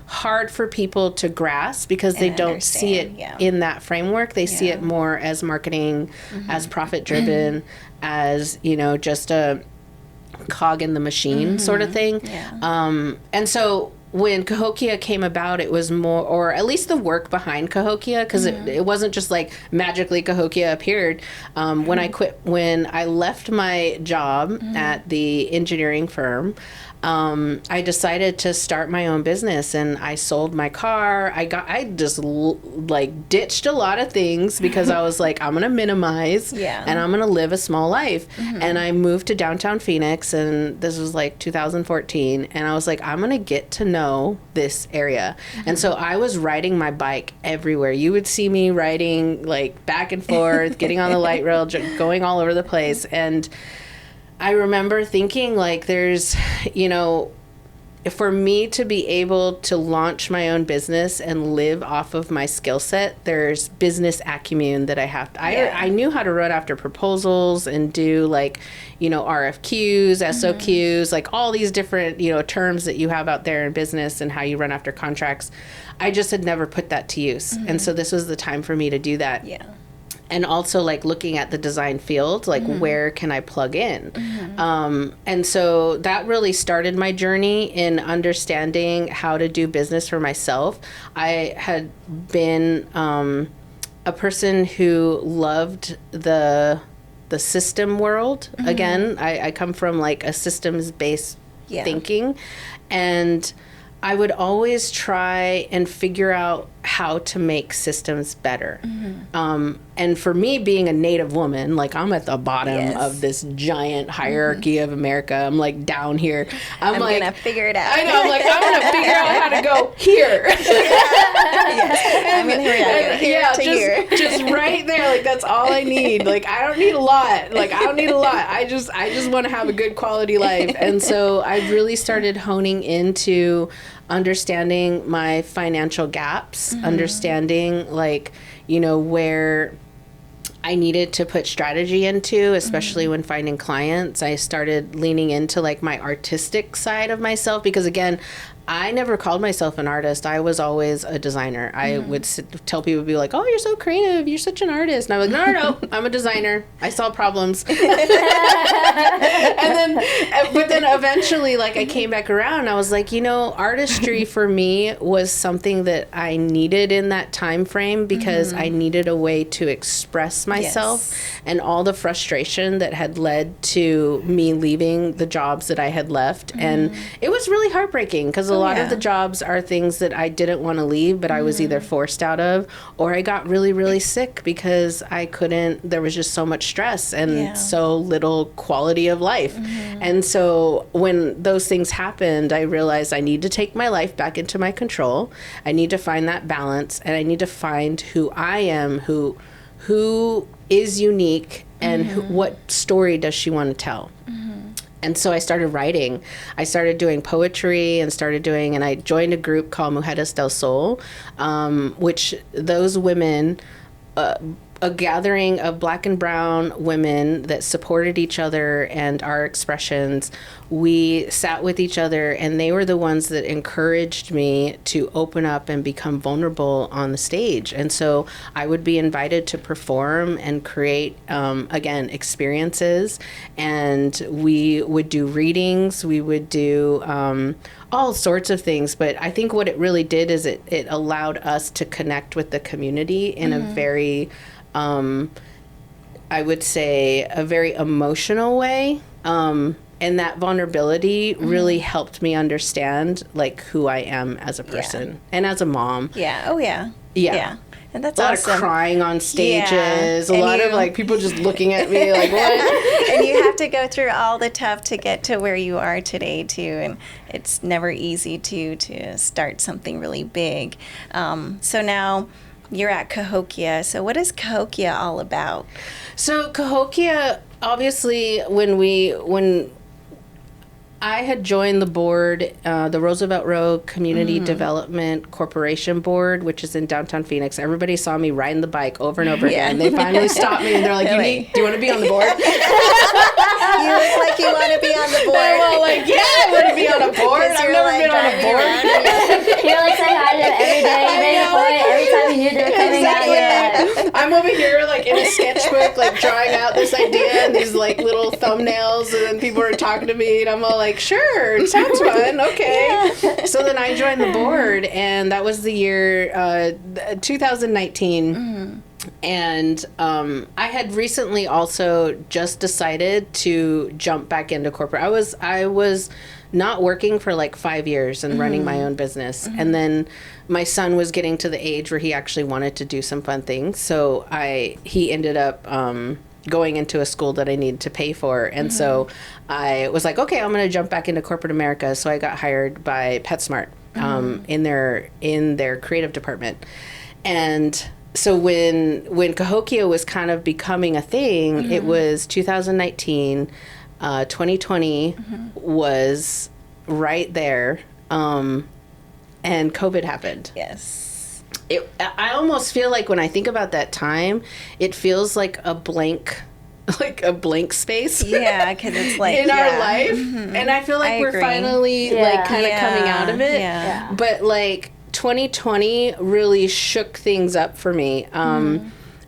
hard for people to grasp because they don't see it in that framework. They see it more as marketing, as profit driven, as, just a cog in the machine sort of thing. And so when Cahokia came about, it was more, or at least the work behind Cahokia, because it wasn't just like magically Cahokia appeared. When I left my job at the engineering firm, I decided to start my own business, and I sold my car. I just ditched a lot of things because I was like, I'm going to minimize and I'm going to live a small life. And I moved to downtown Phoenix, and this was like 2014. And I was like, I'm going to get to know this area. And so I was riding my bike everywhere. You would see me riding like back and forth, getting on the light rail, going all over the place. And I remember thinking like there's, for me to be able to launch my own business and live off of my skill set, there's business acumen that I have to, I knew how to run after proposals and do like, RFQs, SOQs, like all these different, terms that you have out there in business and how you run after contracts. I just had never put that to use. And so this was the time for me to do that. And also like looking at the design field, like where can I plug in? And so that really started my journey in understanding how to do business for myself. I had been a person who loved the system world. Again, I come from like a systems-based thinking, and I would always try and figure out how to make systems better. And for me, being a Native woman, like I'm at the bottom of this giant hierarchy of America. I'm like down here. I'm like, gonna figure it out. I know. I'm like, I'm gonna figure out how to go here. I'm gonna here. Just right there. Like that's all I need. Like I don't need a lot. I just want to have a good quality life. And so I really started honing into understanding my financial gaps, understanding like, where I needed to put strategy into, especially when finding clients. I started leaning into like my artistic side of myself because again, I never called myself an artist. I was always a designer. I would tell people, be like, oh, you're so creative. You're such an artist. And I'm like, no, I'm a designer. I solve problems. But then eventually, like, I came back around and I was like, artistry for me was something that I needed in that time frame because I needed a way to express myself and all the frustration that had led to me leaving the jobs that I had left. And it was really heartbreaking because a lot of the jobs are things that I didn't want to leave, but I was either forced out of, or I got really, really sick because I couldn't, there was just so much stress and so little quality of life. And so when those things happened, I realized I need to take my life back into my control. I need to find that balance, and I need to find who I am, who is unique, and what story does she want to tell. And so I started writing. I started doing poetry and I joined a group called Mujeres del Sol, which those women, a gathering of Black and brown women that supported each other and our expressions. We sat with each other, and they were the ones that encouraged me to open up and become vulnerable on the stage. And so I would be invited to perform and create, again, experiences. And we would do readings. We would do all sorts of things. But I think what it really did is it allowed us to connect with the community in a very, I would say, a very emotional way. And that vulnerability really helped me understand, like, who I am as a person and as a mom. Yeah. Oh, yeah. Yeah. And that's a lot awesome. of crying on stages, a lot of, like, people just looking at me like, what? And you have to go through all the tough to get to where you are today, too. And it's never easy to start something really big. So now you're at Cahokia. So what is Cahokia all about? So Cahokia, obviously, when I had joined the board, the Roosevelt Road Community Development Corporation Board, which is in downtown Phoenix. Everybody saw me riding the bike over and over again. They finally stopped me, and they're like, Eunique, do you want to be on the board? You look like you want to be on the board. I'm all like, yeah, I want to be on a board. I've never been on a board. You're like saying hi to them every day, ready for it, every time you knew they were coming out. Yeah. I'm over here, like, in a sketchbook, like, drawing out this idea and these, like, little thumbnails, and then people are talking to me, and I'm all like, sure, it sounds fun, okay. Yeah. So then I joined the board, and that was the year 2019. And I had recently also just decided to jump back into corporate. I was not working for like 5 years and running my own business. And then my son was getting to the age where he actually wanted to do some fun things. So he ended up going into a school that I needed to pay for. And so I was like, okay, I'm going to jump back into corporate America. So I got hired by PetSmart in their creative department. And so when Cahokia was kind of becoming a thing, it was 2019, 2020 was right there, and COVID happened. Yes. I almost feel like when I think about that time, it feels like a blank space. Yeah, because it's like in our life, and I feel like we're finally like kind of coming out of it. Yeah. But like 2020 really shook things up for me.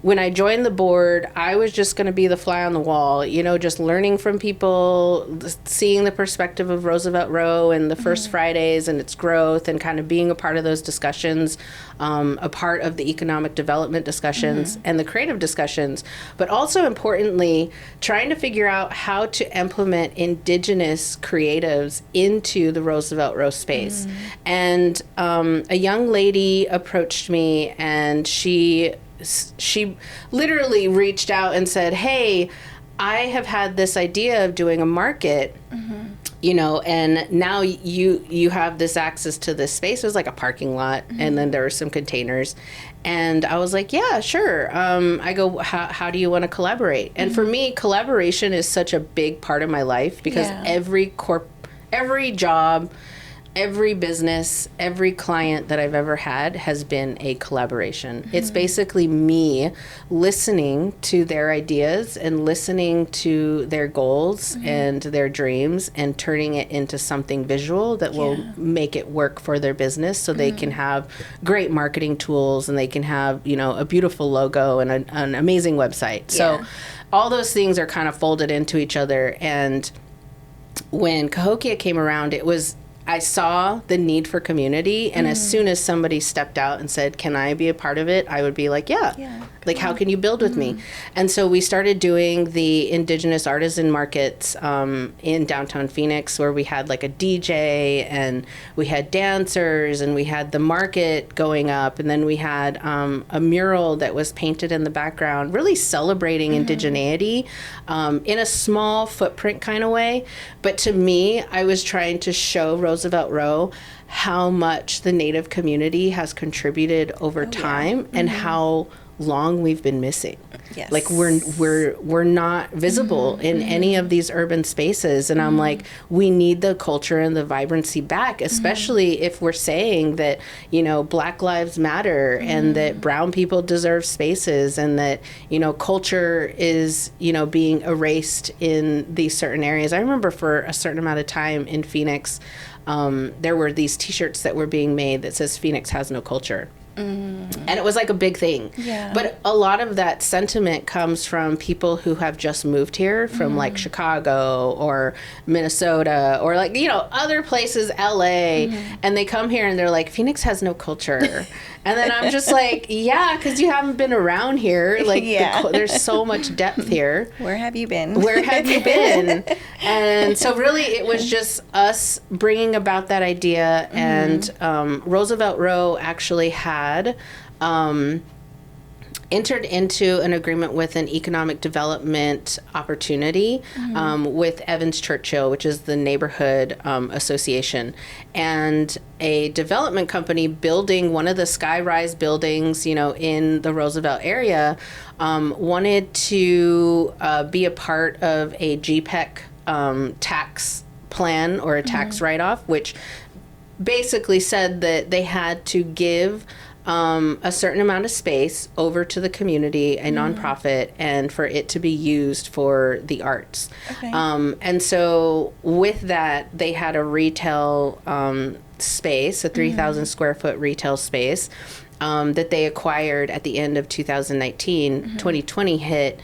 When I joined the board, I was just going to be the fly on the wall, just learning from people, seeing the perspective of Roosevelt Row and the First Fridays and its growth, and kind of being a part of those discussions, a part of the economic development discussions and the creative discussions, but also importantly, trying to figure out how to implement Indigenous creatives into the Roosevelt Row space. And a young lady approached me, and she literally reached out and said, hey, I have had this idea of doing a market, and now you have this access to this space. It was like a parking lot, and then there were some containers. And I was like, yeah, sure. I go, how do you want to collaborate? And for me, collaboration is such a big part of my life, because every job, every business, every client that I've ever had has been a collaboration. It's basically me listening to their ideas and listening to their goals and their dreams, and turning it into something visual that will make it work for their business, so they can have great marketing tools, and they can have, a beautiful logo and an amazing website. So all those things are kind of folded into each other. And when Cahokia came around, it was I saw the need for community, and as soon as somebody stepped out and said, can I be a part of it, I would be like, yeah. Like, how can you build with me? And so we started doing the Indigenous artisan markets in downtown Phoenix, where we had like a DJ, and we had dancers, and we had the market going up, and then we had a mural that was painted in the background, really celebrating indigeneity in a small footprint kind of way. But to me, I was trying to show Roosevelt Row how much the Native community has contributed over time and how long we've been missing. Yes. Like we're not visible in any of these urban spaces, and I'm like, we need the culture and the vibrancy back, especially if we're saying that, you know, Black Lives Matter and that brown people deserve spaces, and that, you know, culture is, you know, being erased in these certain areas. I remember for a certain amount of time in Phoenix, there were these t-shirts that were being made that says Phoenix has no culture. And it was like a big thing. Yeah. But a lot of that sentiment comes from people who have just moved here from like Chicago or Minnesota or like, you know, other places, LA, and they come here and they're like, Phoenix has no culture. And then I'm just like, yeah, because you haven't been around here. Like, there's so much depth here. Where have you been? Where have you been? And so really it was just us bringing about that idea. And Roosevelt Row actually had entered into an agreement with an economic development opportunity with Evans Churchill, which is the neighborhood association, and a development company building one of the sky-rise buildings, you know, in the Roosevelt area, wanted to be a part of a GPEC tax plan or a tax write-off, which basically said that they had to give a certain amount of space over to the community, a nonprofit, and for it to be used for the arts. Okay. And so with that, they had a retail space, a 3,000 square foot retail space that they acquired at the end of 2019. 2020 hit.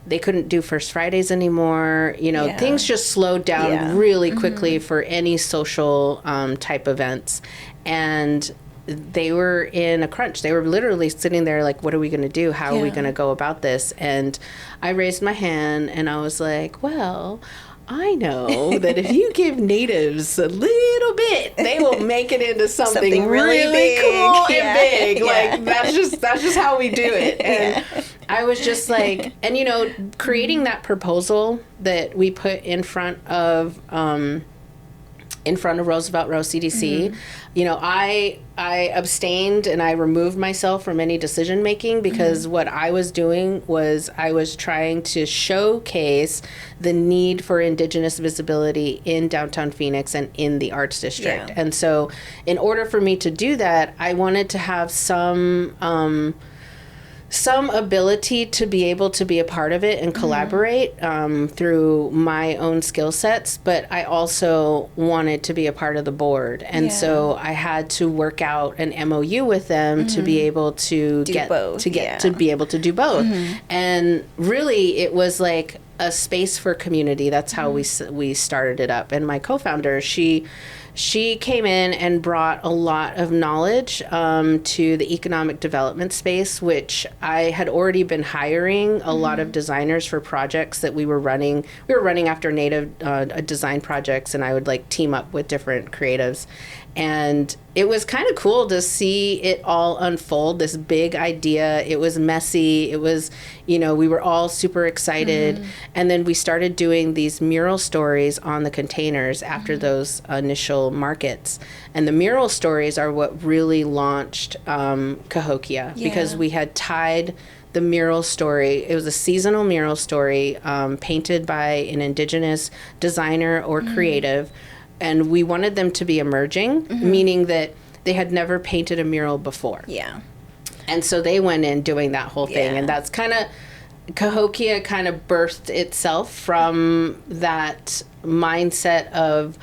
They couldn't do First Fridays anymore. You know, things just slowed down really quickly for any social type events. And they were in a crunch. They were literally sitting there like, what are we going to do? How are we going to go about this? And I raised my hand and I was like, well, I know that if you give natives a little bit, they will make it into something really cool and big. Like that's just how we do it. And I was just like, and you know, creating that proposal that we put in front of Roosevelt Row CDC, you know, I abstained and I removed myself from any decision making because what I was doing was I was trying to showcase the need for Indigenous visibility in downtown Phoenix and in the Arts District. Yeah. And so in order for me to do that, I wanted to have some ability to be able to be a part of it and collaborate through my own skill sets, but I also wanted to be a part of the board. And so I had to work out an MOU with them to be able to be able to do both. And really it was like a space for community. That's how we started it up. And my co-founder, she came in and brought a lot of knowledge to the economic development space, which I had already been hiring a lot of designers for projects that we were running. We were running after Native design projects, and I would like team up with different creatives. And it was kind of cool to see it all unfold, this big idea. It was messy. It was, you know, we were all super excited. And then we started doing these mural stories on the containers after those initial markets. And the mural stories are what really launched Cahokia, because we had tied the mural story. It was a seasonal mural story painted by an Indigenous designer or creative. And we wanted them to be emerging, meaning that they had never painted a mural before. Yeah. And so they went in doing that whole thing. And that's kind of, Cahokia kind of birthed itself from that mindset of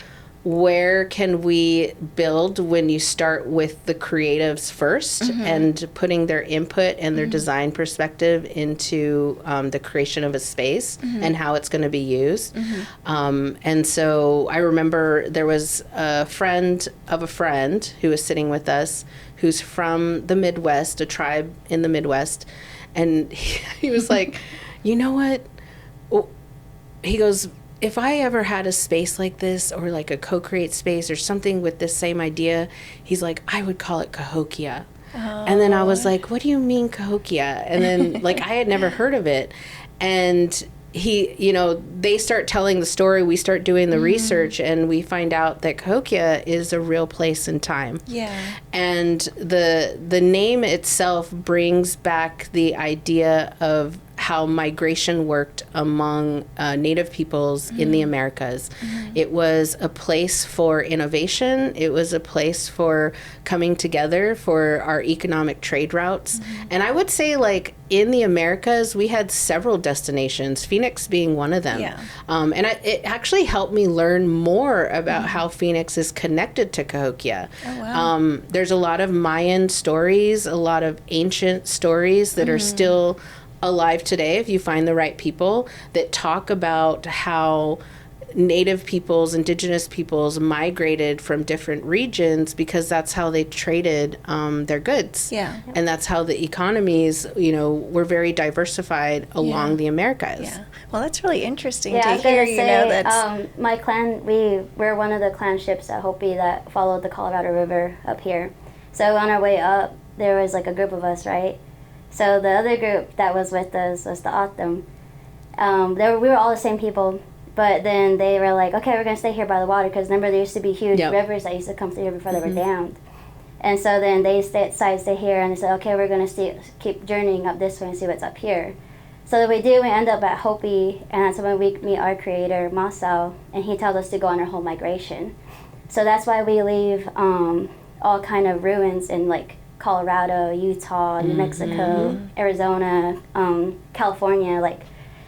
where can we build when you start with the creatives first and putting their input and their design perspective into the creation of a space and how it's going to be used. And so I remember there was a friend of a friend who was sitting with us who's from the Midwest, a tribe in the Midwest. And he was like, you know what? He goes, if I ever had a space like this or like a co-create space or something with this same idea, he's like, I would call it Cahokia. And then I was like, what do you mean Cahokia? And then like I had never heard of it. And he, you know, they start telling the story, we start doing the research, and we find out that Cahokia is a real place and time. Yeah. And the name itself brings back the idea of how migration worked among Native peoples in the Americas. It was a place for innovation. It was a place for coming together for our economic trade routes. And I would say, like, in the Americas, we had several destinations, Phoenix being one of them. Yeah. And it actually helped me learn more about how Phoenix is connected to Cahokia. Oh, wow. There's a lot of Mayan stories, a lot of ancient stories that are still alive today, if you find the right people, that talk about how Native peoples, Indigenous peoples migrated from different regions because that's how they traded their goods. Yeah. And that's how the economies, you know, were very diversified along the Americas. Yeah. Well, that's really interesting Yeah, I to was gonna hear, say, you know, that's... my clan, we're one of the clan ships at Hopi that followed the Colorado River up here. So on our way up, there was like a group of us, right? So the other group that was with us was the Atum. We were all the same people, but then they were like, okay, we're going to stay here by the water, because remember there used to be huge rivers that used to come through here before they were dammed. And so then they decided to stay here, and they said, okay, we're going to keep journeying up this way and see what's up here. So we end up at Hopi, and that's when we meet our creator, Masao, and he tells us to go on our whole migration. So that's why we leave all kind of ruins in, like, Colorado, Utah, New Mexico, Arizona, California, like,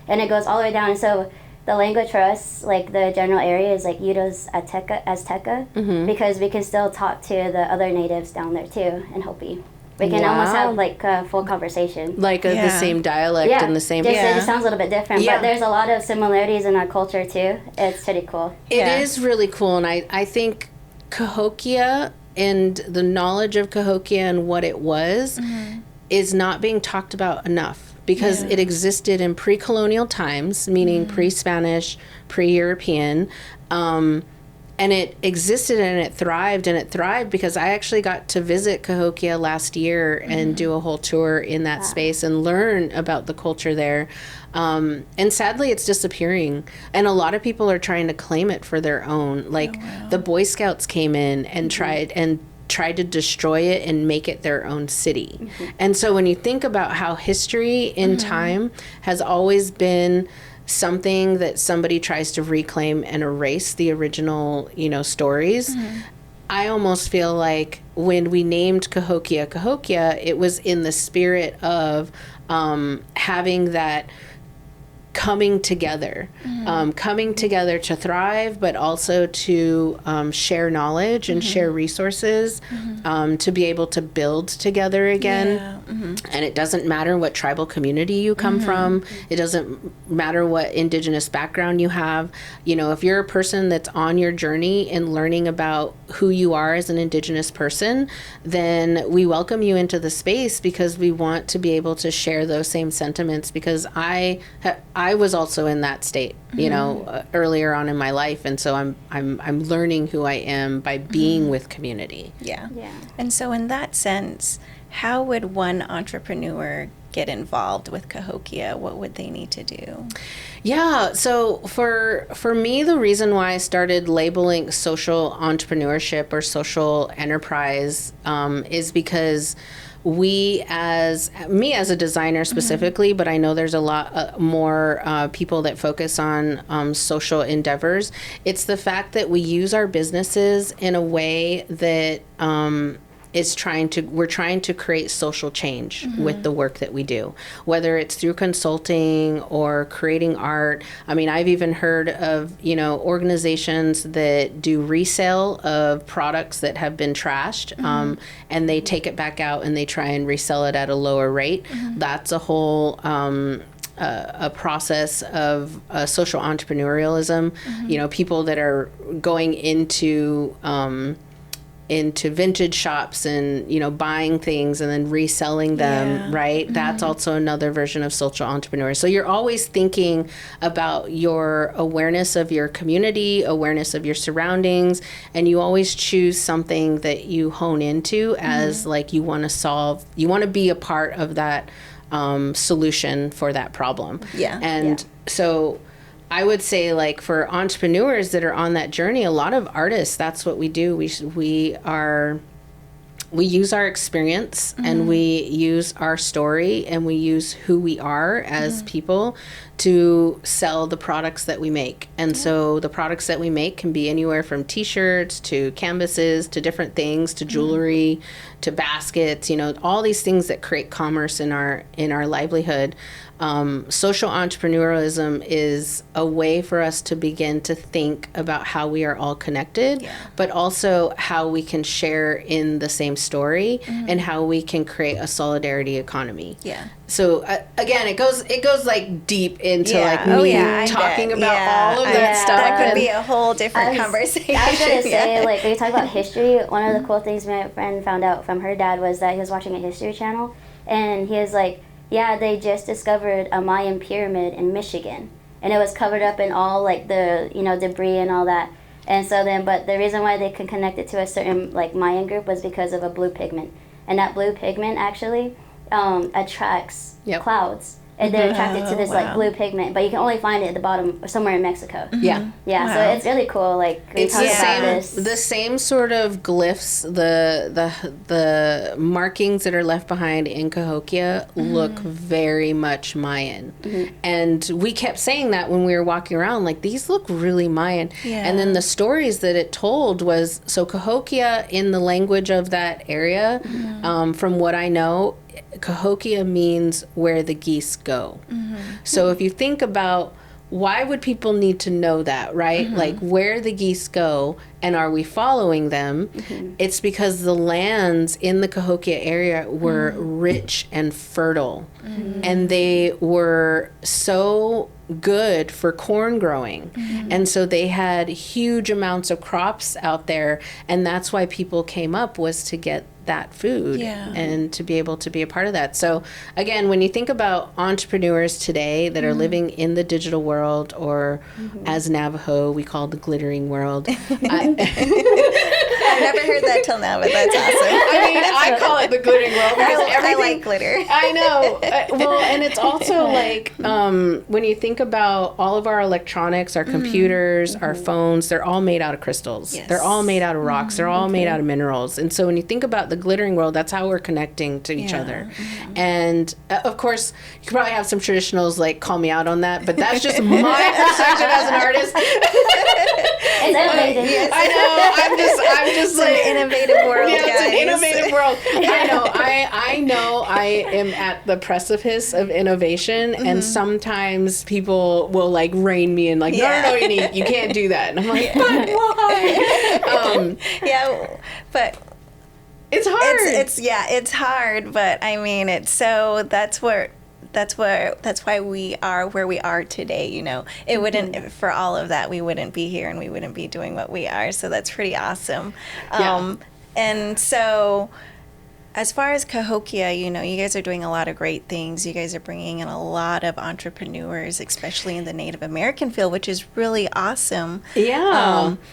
and it goes all the way down. And so the language for us, like the general area, is like Yudos Azteca, because we can still talk to the other natives down there too in Hopi. We can almost have like a full conversation. Like the same dialect and the same... It just sounds a little bit different, but there's a lot of similarities in our culture too. It's pretty cool. It is really cool, and I think Cahokia and the knowledge of Cahokia and what it was is not being talked about enough, because it existed in pre-colonial times, meaning pre-Spanish, pre-European, and it existed and it thrived because I actually got to visit Cahokia last year and do a whole tour in that space and learn about the culture there. And sadly, it's disappearing. And a lot of people are trying to claim it for their own. Like the Boy Scouts came in and tried to destroy it and make it their own city. And so when you think about how history in time has always been something that somebody tries to reclaim and erase the original, stories, I almost feel like when we named Cahokia, it was in the spirit of having that coming together to thrive, but also to share knowledge and share resources, to be able to build together again. And it doesn't matter what tribal community you come from. It doesn't matter what Indigenous background you have. If you're a person that's on your journey and learning about who you are as an Indigenous person, then we welcome you into the space, because we want to be able to share those same sentiments, because I was also in that state, earlier on in my life, and so I'm learning who I am by being with community. Yeah. And so in that sense, how would one entrepreneur get involved with Cahokia? What would they need to do? Yeah, so for me, the reason why I started labeling social entrepreneurship or social enterprise is because me as a designer specifically, but I know there's a lot more people that focus on social endeavors. It's the fact that we use our businesses in a way that we're trying to create social change with the work that we do, whether it's through consulting or creating art. I mean, I've even heard of, organizations that do resale of products that have been trashed, and they take it back out and they try and resell it at a lower rate. That's a whole a process of social entrepreneurialism. People that are going into vintage shops and buying things and then reselling them, right? That's also another version of social entrepreneurs. So you're always thinking about your awareness of your community, awareness of your surroundings, and you always choose something that you hone into as like you want to be a part of that solution for that problem. So I would say, like, for entrepreneurs that are on that journey, a lot of artists, that's what we do. We use our experience and we use our story and we use who we are as people to sell the products that we make. And so the products that we make can be anywhere from t-shirts to canvases to different things, to jewelry, to baskets, all these things that create commerce in our livelihood. Social entrepreneurialism is a way for us to begin to think about how we are all connected, but also how we can share in the same story and how we can create a solidarity economy. So again, it goes like deep into talking about all of that stuff. That could be a whole different conversation. I was gonna say, like, when you talk about history, one of the cool things my friend found out from her dad was that he was watching a History Channel, and he was like, yeah, they just discovered a Mayan pyramid in Michigan, and it was covered up in all like the debris and all that. And so then, but the reason why they could connect it to a certain like Mayan group was because of a blue pigment, and that blue pigment actually attracts clouds. And they're attracted to this like blue pigment, but you can only find it at the bottom or somewhere in Mexico. So it's really cool. Like it's the same sort of glyphs, the markings that are left behind in Cahokia look very much Mayan, and we kept saying that when we were walking around, like, these look really Mayan. And then the stories that it told was, so Cahokia, in the language of that area, from what I know, Cahokia means where the geese go. So if you think about, why would people need to know that, right? Like, where the geese go and are we following them? It's because the lands in the Cahokia area were rich and fertile, and they were so good for corn growing. And so they had huge amounts of crops out there, and that's why people came up, was to get that food and to be able to be a part of that. So again, when you think about entrepreneurs today that are living in the digital world, or as Navajo we call the glittering world. I've never heard that till now, but that's awesome. I mean, I call it the glittering world because I like glitter. I know. Well, and it's also like, when you think about all of our electronics, our computers, our phones, they're all made out of crystals. They're all made out of rocks. They're all made out of minerals. And so when you think about the glittering world, that's how we're connecting to each other. And of course, you could probably have some traditionals like call me out on that, but that's just my perspective as an artist. It's innovative. I know. I'm just like, an innovative world. Yeah, it's guys. an innovative world. I know. I am at the precipice of innovation, and sometimes people will like rein me in, like, no, you can't do that, and I'm like, but why? But it's hard. It's hard, but I mean, that's why we are where we are today. It wouldn't, for all of that, we wouldn't be here and we wouldn't be doing what we are. So that's pretty awesome. And so as far as Cahokia, you guys are doing a lot of great things. You guys are bringing in a lot of entrepreneurs, especially in the Native American field, which is really awesome.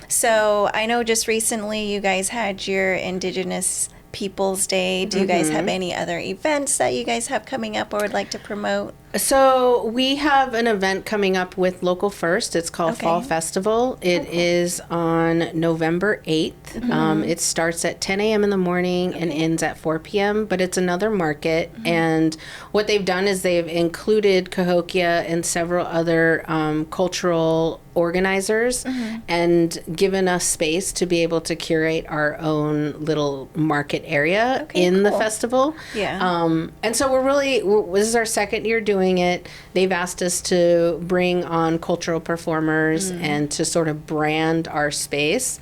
So I know just recently you guys had your Indigenous Peoples Day. Do you guys have any other events that you guys have coming up or would like to promote? So we have an event coming up with Local First. It's called Fall Festival. It is on November 8th. It starts at 10 a.m. in the morning and ends at 4 p.m., but it's another market. And what they've done is they've included Cahokia and several other cultural organizers and given us space to be able to curate our own little market area in the festival. And so we're really, this is our second year doing it. They've asked us to bring on cultural performers and to sort of brand our space.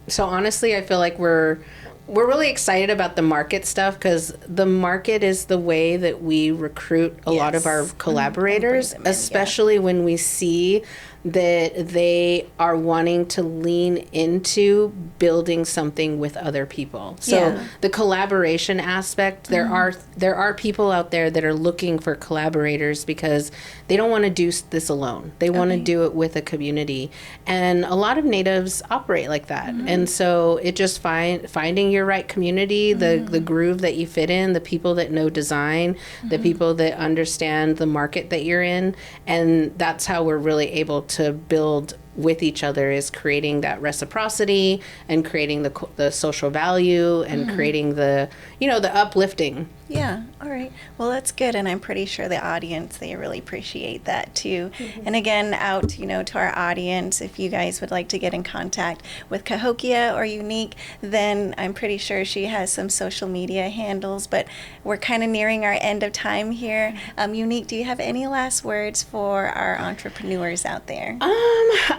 So honestly, I feel like we're really excited about the market stuff because the market is the way that we recruit a lot of our collaborators, especially when we see that they are wanting to lean into building something with other people. So the collaboration aspect, there are people out there that are looking for collaborators because they don't want to do this alone. They want to do it with a community. And a lot of natives operate like that. And so it just finding your right community, the groove that you fit in, the people that know design, the people that understand the market that you're in. And that's how we're really able to build with each other, is creating that reciprocity and creating the social value and creating the uplifting. Yeah, all right. Well, that's good, and I'm pretty sure the audience, they really appreciate that too. And again, out, to our audience, if you guys would like to get in contact with Cahokia or Eunique, then I'm pretty sure she has some social media handles, but we're kind of nearing our end of time here. Eunique, do you have any last words for our entrepreneurs out there?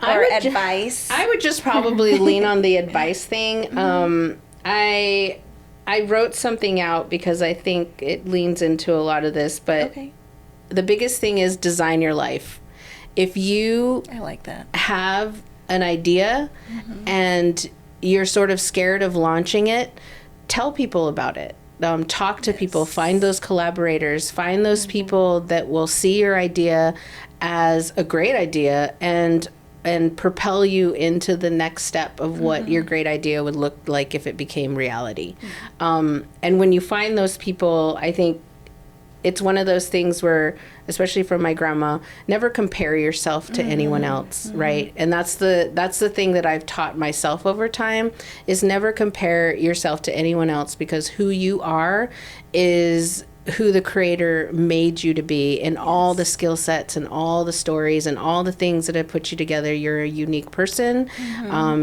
Or advice? I would just probably lean on the advice thing. I wrote something out because I think it leans into a lot of this, but the biggest thing is design your life. If you have an idea and you're sort of scared of launching it, tell people about it. Talk to people, find those collaborators, find those people that will see your idea as a great idea and propel you into the next step of what your great idea would look like if it became reality. And when you find those people, I think it's one of those things where, especially from my grandma, never compare yourself to anyone else, right? And that's the thing that I've taught myself over time, is never compare yourself to anyone else, because who you are is who the creator made you to be, and all the skill sets and all the stories and all the things that have put you together. You're a unique person.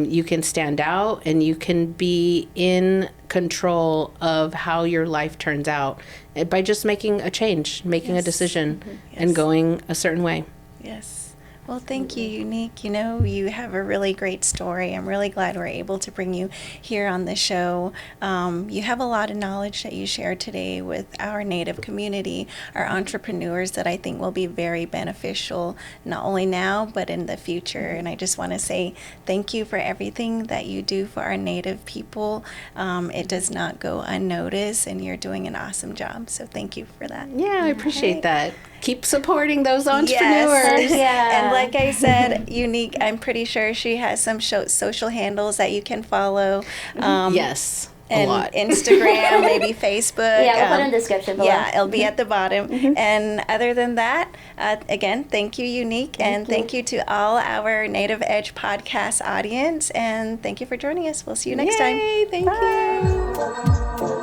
You can stand out and you can be in control of how your life turns out by just making a change, making a decision and going a certain way. Yes. Well, thank you, Eunique. You have a really great story. I'm really glad we're able to bring you here on the show. You have a lot of knowledge that you shared today with our Native community, our entrepreneurs, that I think will be very beneficial, not only now, but in the future. And I just want to say thank you for everything that you do for our Native people. It does not go unnoticed, and you're doing an awesome job. So thank you for that. Yeah, I appreciate that. Keep supporting those entrepreneurs. And like I said, Eunique, I'm pretty sure she has some social handles that you can follow. Yes, a lot. Instagram, maybe Facebook. Yeah, we'll put in the description below. Yeah, it'll be at the bottom. And other than that, again, thank you, Eunique, and thank you to all our Native Edge podcast audience, and thank you for joining us. We'll see you next time. Thank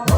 you.